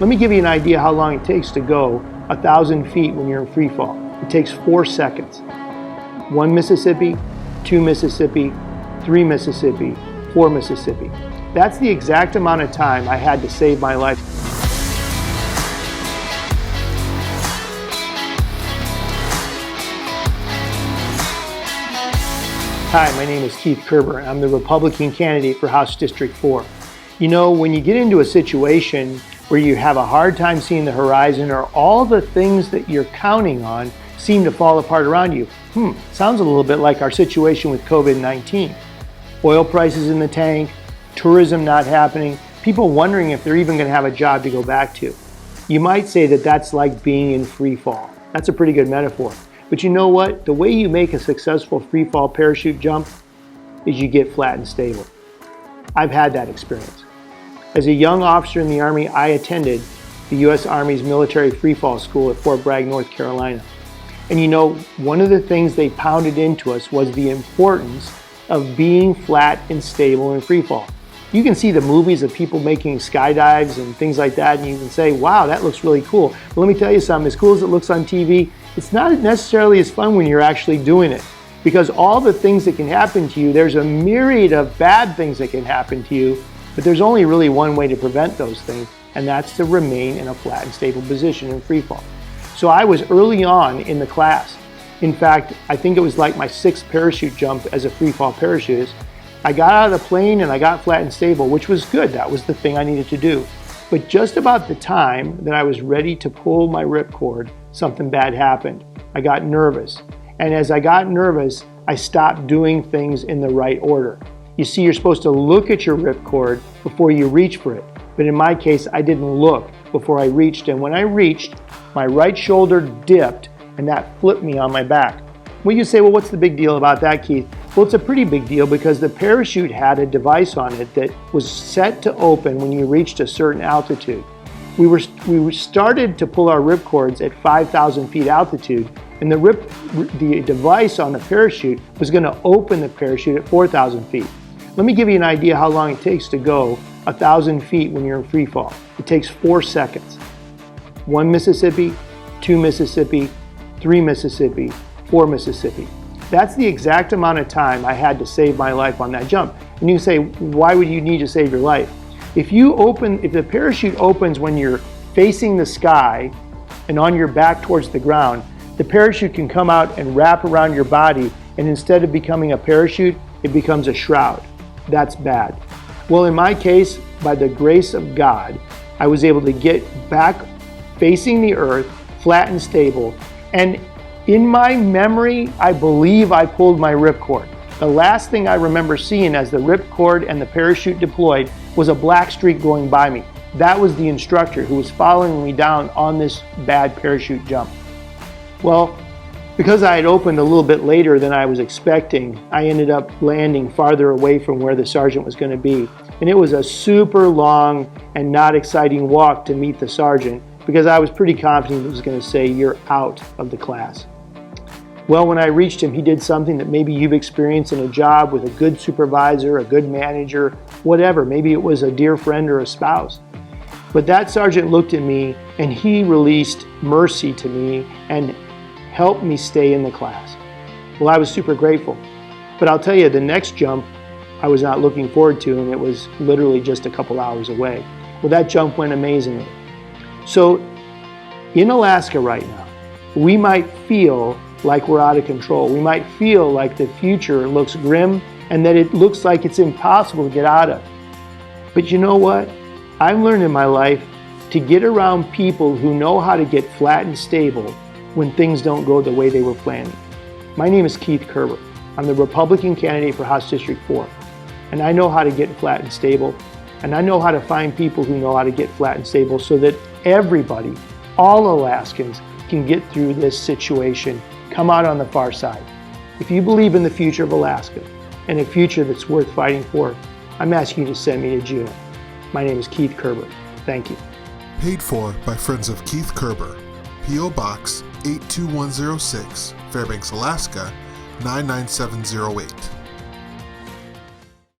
Let me give you an idea how long it takes to go 1,000 feet when you're in free fall. It takes 4 seconds. 1 Mississippi, 2 Mississippi, 3 Mississippi, 4 Mississippi. That's the exact amount of time I had to save my life. Hi, my name is Keith Kurber. I'm the Republican candidate for House District 4. You know, when you get into a situation where you have a hard time seeing the horizon, or all the things that you're counting on seem to fall apart around you, sounds a little bit like our situation with COVID-19. Oil prices in the tank, tourism not happening, people wondering if they're even going to have a job to go back to. You might say that that's like being in free fall. That's a pretty good metaphor. But you know what? The way you make a successful free fall parachute jump is you get flat and stable. I've had that experience. As a young officer in the Army, I attended the U.S. Army's military free fall school at Fort Bragg, North Carolina. And you know, one of the things they pounded into us was the importance of being flat and stable in free fall. You can see the movies of people making skydives and things like that, and you can say, wow, that looks really cool. But let me tell you something, as cool as it looks on TV, it's not necessarily as fun when you're actually doing it. Because all the things that can happen to you, there's a myriad of bad things that can happen to you, but there's only really one way to prevent those things, and that's to remain in a flat and stable position in free fall. So I was early on in the class. In fact, I think it was like my 6th parachute jump as a free fall parachutist. I got out of the plane and I got flat and stable, which was good. That was the thing I needed to do. But just about the time that I was ready to pull my ripcord, something bad happened. I got nervous. And as I got nervous, I stopped doing things in the right order. You see, you're supposed to look at your ripcord before you reach for it. But in my case, I didn't look before I reached. And when I reached, my right shoulder dipped and that flipped me on my back. Well, you say, well, what's the big deal about that, Keith? Well, it's a pretty big deal because the parachute had a device on it that was set to open when you reached a certain altitude. We started to pull our ripcords at 5,000 feet altitude, and the device on the parachute was going to open the parachute at 4,000 feet. Let me give you an idea how long it takes to go 1,000 feet when you're in free fall. It takes 4 seconds. 1 Mississippi, 2 Mississippi, 3 Mississippi, 4 Mississippi. That's the exact amount of time I had to save my life on that jump. And you say, why would you need to save your life? If the parachute opens when you're facing the sky and on your back towards the ground, the parachute can come out and wrap around your body, and instead of becoming a parachute, it becomes a shroud. That's bad. Well, in my case, by the grace of God, I was able to get back facing the earth, flat and stable, and in my memory, I believe I pulled my ripcord. The last thing I remember seeing as the ripcord and the parachute deployed was a black streak going by me. That was the instructor who was following me down on this bad parachute jump. Well, because I had opened a little bit later than I was expecting, I ended up landing farther away from where the sergeant was going to be. And it was a super long and not exciting walk to meet the sergeant, because I was pretty confident he was going to say, you're out of the class. Well, when I reached him, he did something that maybe you've experienced in a job with a good supervisor, a good manager, whatever. Maybe it was a dear friend or a spouse. But that sergeant looked at me and he released mercy to me and helped me stay in the class. Well, I was super grateful. But I'll tell you, the next jump I was not looking forward to, and it was literally just a couple hours away. Well, that jump went amazingly. So in Alaska right now, we might feel like we're out of control. We might feel like the future looks grim and that it looks like it's impossible to get out of. But you know what? I've learned in my life to get around people who know how to get flat and stable when things don't go the way they were planning. My name is Keith Kurber. I'm the Republican candidate for House District 4. And I know how to get flat and stable. And I know how to find people who know how to get flat and stable so that everybody, all Alaskans, can get through this situation, come out on the far side. If you believe in the future of Alaska and a future that's worth fighting for, I'm asking you to send me to Juneau. My name is Keith Kurber. Thank you. Paid for by Friends of Keith Kurber. P.O. Box 82106, Fairbanks, Alaska 99708.